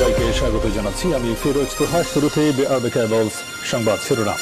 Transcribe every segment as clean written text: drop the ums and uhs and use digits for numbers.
সবাইকে স্বাগত জানাচ্ছি। আমি ফিরোজ তোহা। শুরুতেই সংবাদ শিরোনাম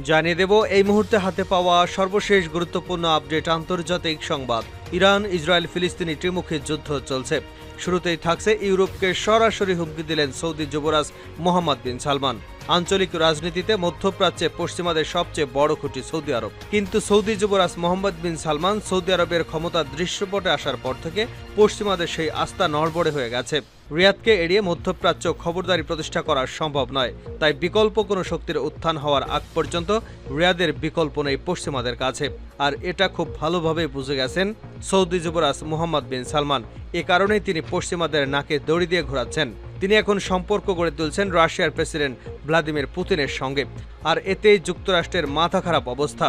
জানিয়ে দেব এই মুহূর্তে হাতে পাওয়া সর্বশেষ গুরুত্বপূর্ণ আপডেট। আন্তর্জাতিক সংবাদ। ইরান ইসরায়েল ফিলিস্তিনি ত্রিমুখী যুদ্ধ চলছে। শুরুতেই থাকছে ইউরোপকে সরাসরি হুমকি দিলেন সৌদি যুবরাজ মোহাম্মদ বিন সালমান। আঞ্চলিক রাজনীতিতে মধ্যপ্রাচ্যে পশ্চিমাদের সবচেয়ে বড় খুঁটি সৌদি আরব। কিন্তু সৌদি যুবরাজ মোহাম্মদ বিন সালমান সৌদি আরবের ক্ষমতার দৃশ্যপটে আসার পর থেকে পশ্চিমাদের সেই আস্থা নড়বড়ে হয়ে গেছে। রিয়াদকে এড়িয়ে মধ্যপ্রাচ্য খবরদারি প্রতিষ্ঠা করা সম্ভব নয়। তাই বিকল্প কোনো শক্তির উত্থান হওয়ার আগ পর্যন্ত রিয়াদের বিকল্প নেই পশ্চিমাদের কাছে। আর এটা খুব ভালোভাবে বুঝে গেছেন সৌদি যুবরাজ মোহাম্মদ বিন সালমান। এ কারণেই তিনি পশ্চিমাদের নাকে দড়ি দিয়ে ঘোরাচ্ছেন। তিনি এখন সম্পর্ক গড়ে তুলছেন রাশিয়ার প্রেসিডেন্ট ভ্লাদিমির পুতিনের সঙ্গে। আর এতেই যুক্তরাষ্ট্রের মাথা খারাপ অবস্থা।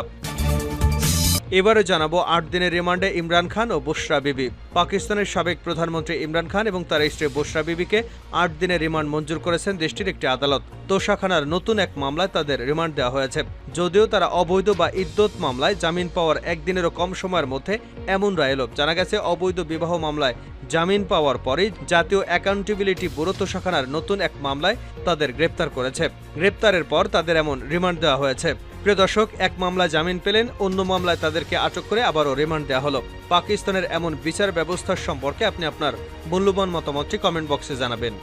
এবারে জানাবো ৮ দিনের রিমান্ডে ইমরান খান ও বুশরা বিবি। পাকিস্তানের সাবেক প্রধানমন্ত্রী ইমরান খান এবং তার স্ত্রী বুশরা বিবিকে ৮ দিনের রিমান্ড মঞ্জুর করেছেন দেশটির একটি আদালত। তোষাখানার নতুন এক মামলায় তাদের রিমান্ড দেওয়া হয়েছে। যদিও তারা অবৈধ বা ইদ্যত মামলায় জামিন পাওয়ার একদিনেরও কম সময়ের মধ্যে এমন রায় এলো। জানা গেছে অবৈধ বিবাহ মামলায় জামিন পাওয়ার পরেই জাতীয় অ্যাকাউন্টেবিলিটি ব্যুরো তোষাখানার নতুন এক মামলায় তাদের গ্রেপ্তার করেছে। গ্রেপ্তারের পর তাদের এমন রিমান্ড দেওয়া হয়েছে। প্রিয় দর্শক, এক মামলায় জামিন পেলেন, অন্য মামলায় তাদেরকে আটক করে আবারও রিমান্ড দেওয়া হলো। পাকিস্তানের এমন বিচার ব্যবস্থার সম্পর্কে আপনি আপনার মূল্যবান মতামতটি কমেন্ট বক্সে জানাবেন।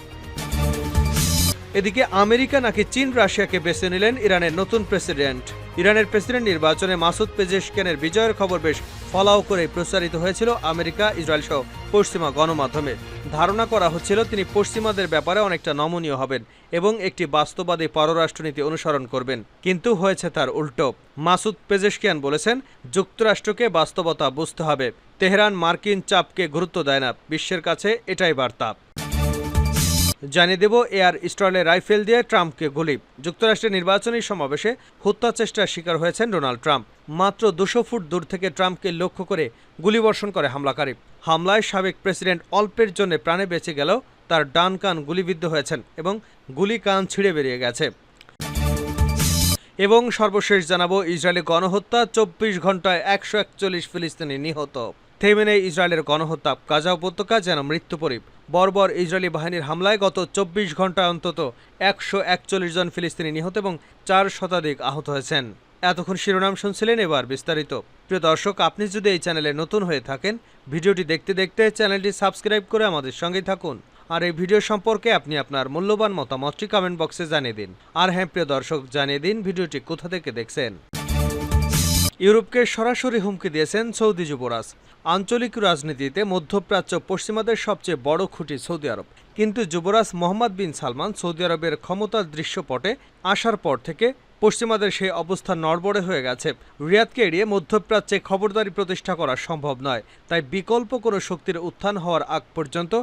এদিকে আমেরিকা নাকি চীন রাশিয়াকে বেছে নিলেন ইরানের নতুন প্রেসিডেন্ট। ইরানের প্রেসিডেন্ট নির্বাচনে মাসুদ পেজেশকিয়ানের বিজয়ের খবর বেশ ফলাও করে প্রচারিত হয়েছিল আমেরিকা, ইসরায়েল সহ পশ্চিমা গণমাধ্যমে। ধারণা করা হচ্ছিল তিনি পশ্চিমাদের ব্যাপারে অনেকটা নমনীয় হবেন এবং একটি বাস্তববাদী পররাষ্ট্রনীতি অনুসরণ করবেন। কিন্তু হয়েছে তার উল্টো। মাসুদ পেজেশকিয়ান বলেছেন, যুক্তরাষ্ট্রকে বাস্তবতা বুঝতে হবে। তেহরান মার্কিন চাপকে গুরুত্ব দেয় না। বিশ্বের কাছে এটাই বার্তা। জানিয়ে দেব এয়ার স্ট্রালে রাইফেল দিয়ে ট্রাম্পকে গুলি। যুক্তরাষ্ট্রের নির্বাচনী সমাবেশে হত্যা চেষ্টার শিকার হয়েছেন ডোনাল্ড ট্রাম্প। মাত্র 200 ফুট দূর থেকে ট্রাম্পকে লক্ষ্য করে গুলিবর্ষণ করে হামলাকারী। হামলায় সাবেক প্রেসিডেন্ট অল্পের জন্য প্রাণে বেঁচে গেলেও তার ডান কান গুলিবিদ্ধ হয়েছেন এবং গুলি কান ছিঁড়ে বেরিয়ে গেছে। এবং সর্বশেষ জানাবো ইসরায়েলি গণহত্যা। 24 ঘন্টায় 141 ফিলিস্তিনি নিহত। থেমে নেই ইসরায়েলের গণহত্যা। গাজা উপত্যকা যেন মৃত্যুপরী। বর্বর ইসরায়েলি বাহিনীর হামলায় গত 24 ঘন্টায় অন্তত 141 জন ফিলিস্তিনি নিহত এবং 4 শতাধিক আহত হয়েছেন। এতক্ষণ শিরোনাম শুনছিলেন, এবার বিস্তারিত। প্রিয় দর্শক, আপনি যদি এই চ্যানেলে নতুন হয়ে থাকেন, ভিডিওটি দেখতে দেখতে চ্যানেলটি সাবস্ক্রাইব করে আমাদের সঙ্গেই থাকুন। আর এই ভিডিও সম্পর্কে আপনি আপনার মূল্যবান মতামতটি কমেন্ট বক্সে জানিয়ে দিন। আর হ্যাঁ প্রিয় দর্শক, জানিয়ে দিন ভিডিওটি কোথা থেকে দেখছেন। ইউরোপকে সরাসরি হুমকি দিয়েছেন সৌদি যুবরাজ। আঞ্চলিক রাজনীতিতে মধ্যপ্রাচ্য পশ্চিমাদের সবচেয়ে বড় খুঁটি সৌদি আরব। কিন্তু যুবরাজ মোহাম্মদ বিন সালমান সৌদি আরবের ক্ষমতার দৃশ্যপটে আসার পর থেকে পশ্চিমাদের সেই অবস্থা নড়বড়ে হয়ে গেছে। রিয়াদকে এড়িয়ে মধ্যপ্রাচ্যে খবরদারি প্রতিষ্ঠা করা সম্ভব নয়। তাই বিকল্প কোনো শক্তির উত্থান হওয়ার আগ পর্যন্ত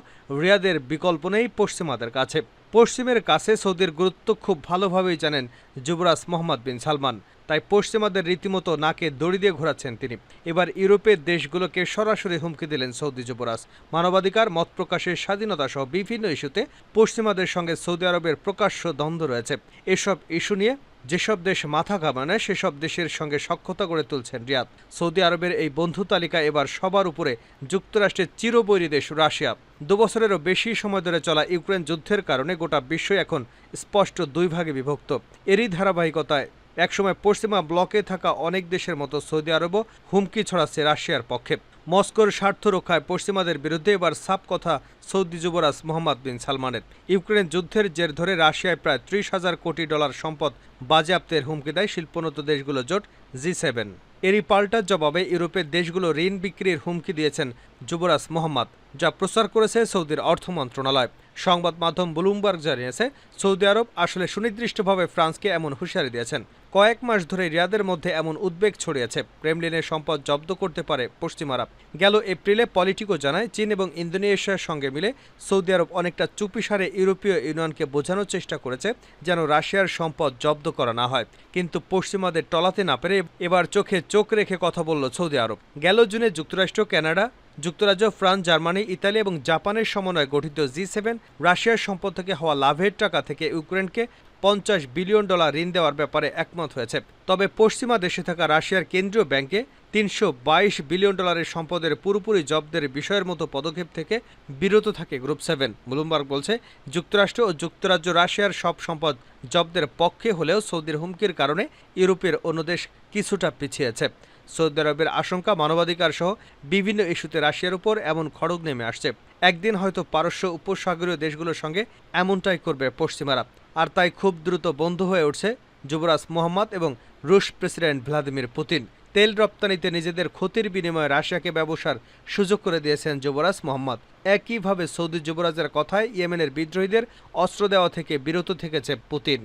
রিয়াদের বিকল্প নেই পশ্চিমাদের কাছে। পশ্চিমের কাছে সৌদির গুরুত্ব খুব ভালোভাবেই জানেন যুবরাজ মোহাম্মদ বিন সালমান। তাই পশ্চিমাদের রীতিমতো নাকে দড়ি দিয়ে ঘোরাচ্ছেন তিনি। এবার ইউরোপের দেশগুলোকে সরাসরি হুমকি দিলেন সৌদি যুবরাজ। মানবাধিকার, মত প্রকাশের স্বাধীনতা সহ বিভিন্ন ইস্যুতে পশ্চিমাদের সঙ্গে সৌদি আরবের প্রকাশ্য দ্বন্দ্ব রয়েছে। এসব ইস্যু নিয়ে যেসব দেশ মাথা ঘামানে সেসব দেশের সঙ্গে সখ্যতা গড়ে তুলছেন রিয়াদ। সৌদি আরবের এই বন্ধু তালিকা এবার সবার উপরে যুক্তরাষ্ট্রের চিরবৈরী দেশ রাশিয়া। 2 বছরেরও বেশি সময় ধরে চলা ইউক্রেন যুদ্ধের কারণে গোটা বিশ্ব এখন স্পষ্ট দুই ভাগে বিভক্ত। এরই ধারাবাহিকতায় একসময় পশ্চিমা ব্লকে থাকা অনেক দেশের মতো সৌদি আরবও হুমকি ছড়াচ্ছে রাশিয়ার পক্ষে। মস্কোর স্বার্থ রক্ষায় পশ্চিমাদের বিরুদ্ধে এবার সাফ কথা সৌদি যুবরাজ মোহাম্মদ বিন সালমানের। ইউক্রেন যুদ্ধের জের ধরে রাশিয়ায় প্রায় 30,000 কোটি ডলার সম্পদ বাজেয়াপ্তের হুমকি দেয় শিল্পোন্নত দেশগুলো জোট G7। এরই পাল্টা জবাবে ইউরোপের দেশগুলো ঋণ বিক্রির হুমকি দিয়েছেন যুবরাজ মোহাম্মদ, যা প্রচার করেছে সৌদির অর্থ মন্ত্রণালয়। সংবাদ মাধ্যম ব্লুমবার্গ জানিয়েছে, সৌদি আরব আসলে সুনির্দিষ্টভাবে ফ্রান্সকে এমন হুঁশিয়ারি দিয়েছেন। কয়েক মাস ধরে রিয়াদের মধ্যে এমন উদ্বেগ ছড়িয়েছে ক্রেমলিনের সম্পদ জব্দ করতে পারে পশ্চিমারা। গেল এপ্রিলে পলিটিকো জানায়, চীন এবং ইন্দোনেশিয়ার সঙ্গে মিলে সৌদি আরব অনেকটা চুপিসারে ইউরোপীয় ইউনিয়নকে বোঝানোর চেষ্টা করেছে যেন রাশিয়ার সম্পদ জব্দ করা না হয়। কিন্তু পশ্চিমাদের টলাতে না পেরে এবার চোখে চোখ রেখে কথা বলল সৌদি আরব। গেল জুনে যুক্তরাষ্ট্র, কানাডা, যুক্তরাজ্য, ফ্রান্স, জার্মানি, ইতালি এবং জাপানের সমন্বয়ে গঠিত G7 রাশিয়ার সম্পদ থেকে হওয়া লাভের টাকা থেকে ইউক্রেনকে $50 বিলিয়ন ঋণ দেওয়ার ব্যাপারে একমত হয়েছে। তবে পশ্চিমা দেশে থাকা রাশিয়ার কেন্দ্রীয় ব্যাংকে $322 বিলিয়ন সম্পদের পুরোপুরি জব্দের বিষয়ের মতো পদক্ষেপ থেকে বিরত থাকে গ্রুপ 7। ব্লুমবার্গ বলছে, যুক্তরাষ্ট্র ও যুক্তরাজ্য রাশিয়ার সব সম্পদ জব্দের পক্ষে হলেও সৌদির হুমকির কারণে ইউরোপের অন্য দেশ কিছুটা পিছিয়েছে। সৌদি আরবের আশঙ্কা, মানবাধিকার সহ বিভিন্ন ইস্যুতে রাশিয়ার উপর এমন খড়গ নেমে আসছে। একদিন হয়তো পারস্য উপসাগরীয় দেশগুলোর সঙ্গে এমনটাই করবে পশ্চিমারা, আর তাই খুব দ্রুত বন্ধ হয়ে উঠছে যুবরাজ মোহাম্মদ এবং রুশ প্রেসিডেন্ট ভ্লাদিমির পুতিন। তেল রপ্তানিতে নিজেদের ক্ষতির বিনিময়ে রাশিয়াকে ব্যবসার সুযোগ করে দিয়েছেন যুবরাজ মোহাম্মদ। একইভাবে সৌদি যুবরাজের কথায় ইয়েমেনের বিদ্রোহীদের অস্ত্র দেওয়া থেকে বিরত থেকেছে পুতিন।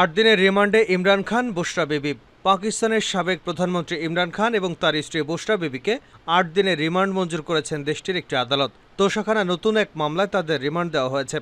8 দিনের রিমান্ডে ইমরান খান, বুশরা বিবি। পাকিস্তানের সাবেক প্রধানমন্ত্রী ইমরান খান এবং তার স্ত্রী বুশরা বিবিকে 8 দিনের রিমান্ড মঞ্জুর করেছেন দেশটির একটি আদালত। তোষাখানা নতুন এক মামলায় তাদের রিমান্ড দেওয়া হয়েছে।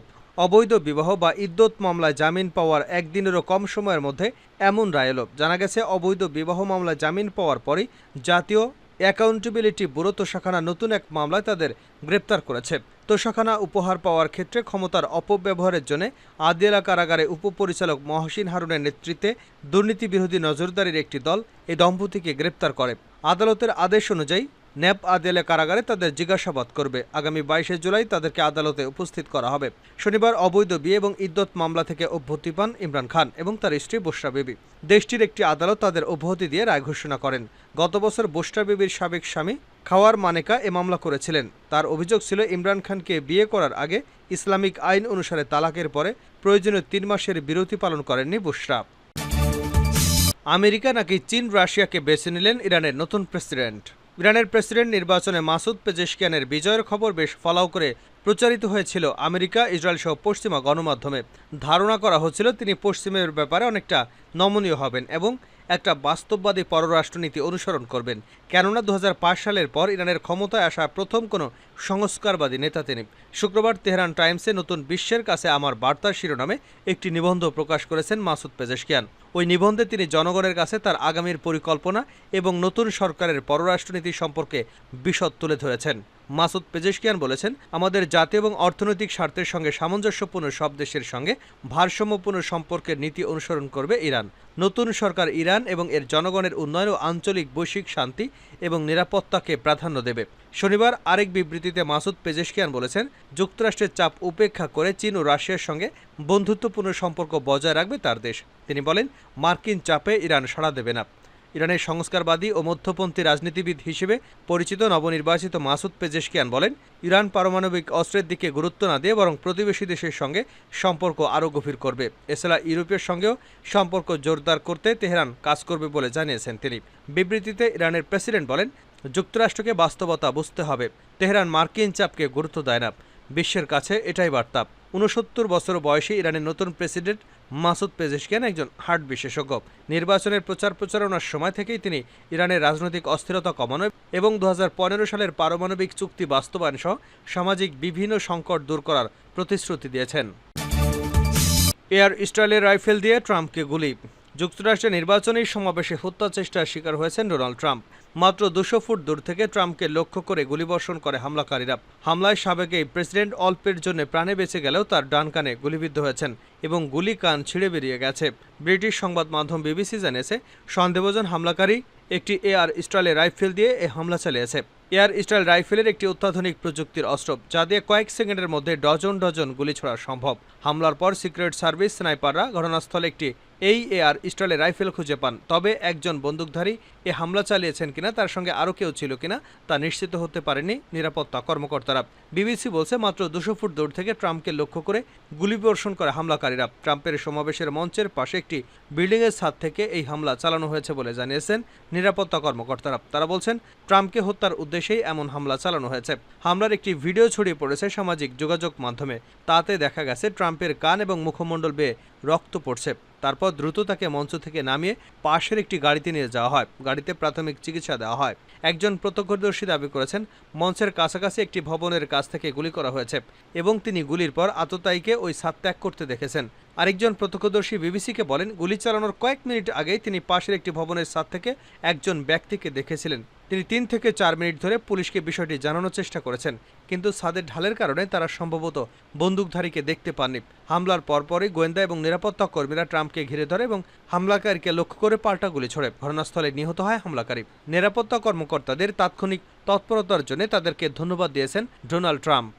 অবৈধ বিবাহ বা ইদ্যত মামলায় জামিন পাওয়ার একদিনেরও কম সময়ের মধ্যে এমন রায় এলো। জানা গেছে, অবৈধ বিবাহ মামলায় জামিন পাওয়ার পরই জাতীয় অ্যাকাউন্টেবিলিটি ব্যুরো তোষাখানা নতুন এক মামলায় তাদের গ্রেপ্তার করেছে। তোষাখানা উপহার পাওয়ার ক্ষেত্রে ক্ষমতার অপব্যবহারের জন্য আদিয়ালা কারাগারে উপপরিচালক মহসিন হারুনের নেতৃত্বে দুর্নীতি বিরোধী নজরদারির একটি দল এই দম্পতিকে গ্রেপ্তার করে। আদালতের আদেশ অনুযায়ী ন্যাপ আদিয়ালা কারাগারে তাদের জিজ্ঞাসাবাদ করবে। আগামী 22 জুলাই তাদেরকে আদালতে উপস্থিত করা হবে। শনিবার অবৈধ বিয়ে এবং ইদ্যত মামলা থেকে অব্যাহতি পান ইমরান খান এবং তার স্ত্রী বুশরা বিবি। দেশটির একটি আদালত তাদের অব্যাহতি দিয়ে রায় ঘোষণা করেন। গত বছর বুশরা বিবির সাবেক স্বামী খাওয়ার মানেকা এ মামলা করেছিলেন। তার অভিযোগ ছিল, ইমরান খানকে বিয়ে করার আগে ইসলামিক আইন অনুসারে তালাকের পরে প্রয়োজনীয় 3 মাসের বিরতি পালন করেননি বুশরা। আমেরিকা নাকি চীন রাশিয়াকে বেছে নিলেন ইরানের নতুন প্রেসিডেন্ট। ইরানের প্রেসিডেন্ট নির্বাচনে মাসুদ পেজেশকিয়ানের বিজয়ের খবর বেশ ফলাও করে প্রচারিত হয়েছিল আমেরিকা, ইসরায়েল সহ পশ্চিমা গণমাধ্যমে। ধারণা করা হচ্ছিল তিনি পশ্চিমের ব্যাপারে অনেকটা নমনীয় হবেন এবং একটা বাস্তববাদী পররাষ্ট্রনীতি অনুসরণ করবেন। কেননা 2005 সালের পর ইরানের ক্ষমতায় আসা প্রথম কোনো সংস্কারবাদী নেতা তিনি। শুক্রবার তেহরান টাইমসে নতুন বিশ্বের কাছে আমার বার্তা শিরোনামে একটি নিবন্ধ প্রকাশ করেছেন মাসুদ পেজেশকিয়ান। ওই নিবন্ধে তিনি জনগণের কাছে তার আগামীর পরিকল্পনা এবং নতুন সরকারের পররাষ্ট্রনীতি সম্পর্কে বিশদ তুলে ধরেছেন। মাসুদ পেজেশকিয়ান বলেছেন, আমাদের জাতীয় এবং অর্থনৈতিক স্বার্থের সঙ্গে সামঞ্জস্যপূর্ণ সব দেশের সঙ্গে ভারসাম্যপূর্ণ সম্পর্কের নীতি অনুসরণ করবে ইরান। নতুন সরকার ইরান এবং এর জনগণের উন্নয়ন ও আঞ্চলিক বৈশ্বিক শান্তি এবং নিরাপত্তাকে প্রাধান্য দেবে। শনিবার আরেক বিবৃতিতে মাসুদ পেজেশকিয়ান বলেছেন, যুক্তরাষ্ট্রের চাপ উপেক্ষা করে চীন ও রাশিয়ার সঙ্গে বন্ধুত্বপূর্ণ সম্পর্ক বজায় রাখবে তার দেশ। তিনি বলেন, মার্কিন চাপে ইরান সাড়া দেবে না। ইরানের সংস্কারবাদী ও মধ্যপন্থী রাজনীতিবিদ হিসেবে পরিচিত নবনির্বাচিত মাসুদ পেজেশকিয়ান বলেন, ইরান পারমাণবিক অস্ত্রের দিকে গুরুত্ব না দিয়ে বরং প্রতিবেশী দেশের সঙ্গে সম্পর্ক আরও গভীর করবে। এছাড়া ইউরোপের সঙ্গেও সম্পর্ক জোরদার করতে তেহরান কাজ করবে বলে জানিয়েছেন তিনি। বিবৃতিতে ইরানের প্রেসিডেন্ট বলেন, যুক্তরাষ্ট্রকে বাস্তবতা বুঝতে হবে। তেহরান মার্কিন চাপকে গুরুত্ব দেয় না। বিশ্বের কাছে এটাই বার্তা। 69 বছর বয়সী ইরানের নতুন প্রেসিডেন্ট মাসুদ পেজেশকিয়ান একজন হার্ট বিশেষজ্ঞ। নির্বাচনের প্রচারণার সময় থেকেই তিনি ইরানের রাজনৈতিক অস্থিরতা কমানো এবং 2015 সালের পারমাণবিক চুক্তি বাস্তবায়ন সহ সামাজিক বিভিন্ন সংকট দূর করার প্রতিশ্রুতি দিয়েছেন। এয়ার স্টাইলের রাইফেল দিয়ে ট্রাম্পকে গুলি। যুক্তরাষ্ট্রের নির্বাচনী সমাবেশে হত্যা চেষ্টার শিকার হয়েছেন ডোনাল্ড ট্রাম্প। মাত্র 200 ফুট দূর থেকে ট্রাম্পকে লক্ষ্য করে গুলিবর্ষণ করে হামলাকারীরা। হামলায় সাবেক এই প্রেসিডেন্ট অল্পের জন্য প্রাণে বেঁচে গেলেও তার ডান কানে গুলিবিদ্ধ হয়েছেন এবং গুলি কান ছিঁড়ে বেরিয়ে গেছে। ব্রিটিশ সংবাদ মাধ্যম বিবিসি জানিয়েছে, সন্দেহভাজন হামলাকারী একটি এয়ার স্টাইলের রাইফেল দিয়ে এই হামলা চালিয়েছে। এয়ার স্টাইল রাইফেলের একটি অত্যাধুনিক প্রযুক্তির অস্ত্র, যা দিয়ে কয়েক সেকেন্ডের মধ্যে ডজন ডজন গুলি ছোড়া সম্ভব। হামলার পর সিক্রেট সার্ভিস স্নাইপাররা ঘটনাস্থলে একটি এয়ার স্টাইলের রাইফেল খুঁজে পান। তবে একজন বন্দুকধারী এ হামলা চালিয়েছেন কিনা, তার সঙ্গে আরও কেউ ছিল কিনা তা নিশ্চিত হতে পারেনি নিরাপত্তা কর্মকর্তারা। বিবিসি বলছে, মাত্র 200 ফুট দূর থেকে ট্রাম্পকে লক্ষ্য করে গুলিবর্ষণ করে হামলাকারীরা। ট্রাম্পের সমাবেশের মঞ্চের পাশে একটি বিল্ডিংয়ের ছাদ থেকে এই হামলা চালানো হয়েছে বলে জানিয়েছেন নিরাপত্তা কর্মকর্তারা। তারা বলছেন, ট্রাম্পকে হত্যার উদ্দেশ্যেই এমন হামলা চালানো হয়েছে। হামলার একটি ভিডিও ছড়িয়ে পড়েছে সামাজিক যোগাযোগ মাধ্যমে। তাতে দেখা গেছে ট্রাম্পের কান এবং মুখমণ্ডল বেয়ে রক্ত পড়ছে। তারপর দ্রুত তাকে মঞ্চ থেকে নামিয়ে পাশের একটি গাড়িতে নিয়ে যাওয়া হয়। গাড়িতে প্রাথমিক চিকিৎসা দেওয়া হয়। একজন প্রত্যক্ষদর্শী দাবি করেছেন, মঞ্চের কাছাকাছি একটি ভবনের কাছ থেকে গুলি করা হয়েছে এবং তিনি গুলির পর আততায়ীকে ওই ছাদ ত্যাগ করতে দেখেছেন। আরেকজন প্রত্যক্ষদর্শী বিবিসিকে বলেন, গুলি চালানোর কয়েক মিনিট আগেই তিনি পাশের একটি ভবনের ছাদ থেকে একজন ব্যক্তিকে দেখেছিলেন। তিনি 3 থেকে 4 মিনিট ধরে পুলিশকে বিষয়টি জানানোর চেষ্টা করেছেন, কিন্তু ছাদের ঢালের কারণে তারা সম্ভবত বন্দুকধারীকে দেখতে পাননি। হামলার পরপরই গোয়েন্দা এবং নিরাপত্তা কর্মীরা ট্রাম্পকে ঘিরে ধরে এবং হামলাকারীকে লক্ষ্য করে পাল্টা গুলি ছোড়ে। ঘটনাস্থলে নিহত হয় হামলাকারী। নিরাপত্তা কর্মকর্তাদের তাৎক্ষণিক তৎপরতার জন্য তাদেরকে ধন্যবাদ দিয়েছেন ডোনাল্ড ট্রাম্প।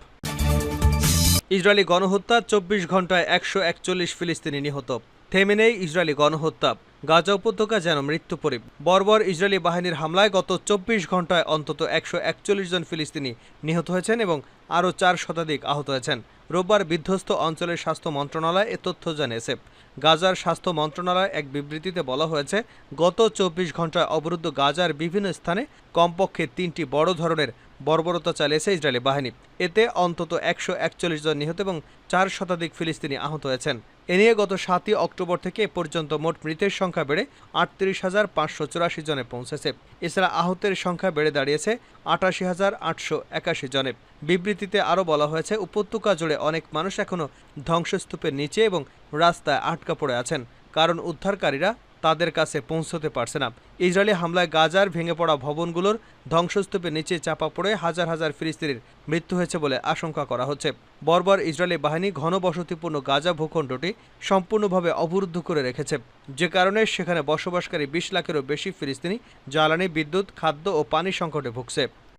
ইসরায়েলি গণহত্যা, 24 ঘন্টায় 141 ফিলিস্তিনি নিহত। থেমে নেই ইসরায়েলি গণহত্যা, গাজা উপত্যকা যেন মৃত্যুপরীপ। বর্বর ইসরায়েলি বাহিনীর হামলায় গত 24 ঘন্টায় অন্তত 141 জন ফিলিস্তিনি নিহত হয়েছেন এবং আরও 4 শতাধিক আহত হয়েছেন। রোববার বিধ্বস্ত অঞ্চলের স্বাস্থ্য মন্ত্রণালয় এ তথ্য জানিয়েছে। গাজার স্বাস্থ্য মন্ত্রণালয় এক বিবৃতিতে বলা হয়েছে, গত 24 ঘন্টায় অবরুদ্ধ গাজার বিভিন্ন স্থানে কমপক্ষে 3টি বড় ধরনের বর্বরতা চালিয়েছে ইসরায়েলি বাহিনী। এতে অন্তত 141 জন নিহত এবং 4 শতাধিক ফিলিস্তিনি আহত হয়েছেন। এ নিয়ে গত 7ই অক্টোবর থেকে এ পর্যন্ত মোট মৃতের সংখ্যা বেড়ে 38,584 জনে পৌঁছেছে। এছাড়া আহতের সংখ্যা বেড়ে দাঁড়িয়েছে 88,881 জনে। বিবৃতিতে আরও বলা হয়েছে, উপত্যকা জুড়ে অনেক মানুষ এখনও ধ্বংসস্তূপের নিচে এবং রাস্তায় আটকা পড়ে আছেন, কারণ উদ্ধারকারীরা তাদের কাছে পৌঁছতে পারছে না। ইসরায়েলি হামলায় গাজার ভেঙে পড়া ভবনগুলোর ধ্বংসস্তূপের নিচে চাপা পড়ে হাজার হাজার ফিলিস্তিনির মৃত্যু হয়েছে বলে আশঙ্কা করা হচ্ছে। বর্বর ইসরায়েলি বাহিনী ঘনবসতিপূর্ণ গাজা ভূখণ্ডটি সম্পূর্ণভাবে অবরুদ্ধ করে রেখেছে, যে কারণে সেখানে বসবাসকারী 20 লাখেরও বেশি ফিলিস্তিনি জ্বালানি, বিদ্যুৎ, খাদ্য ও পানি সংকটে ভুগছে।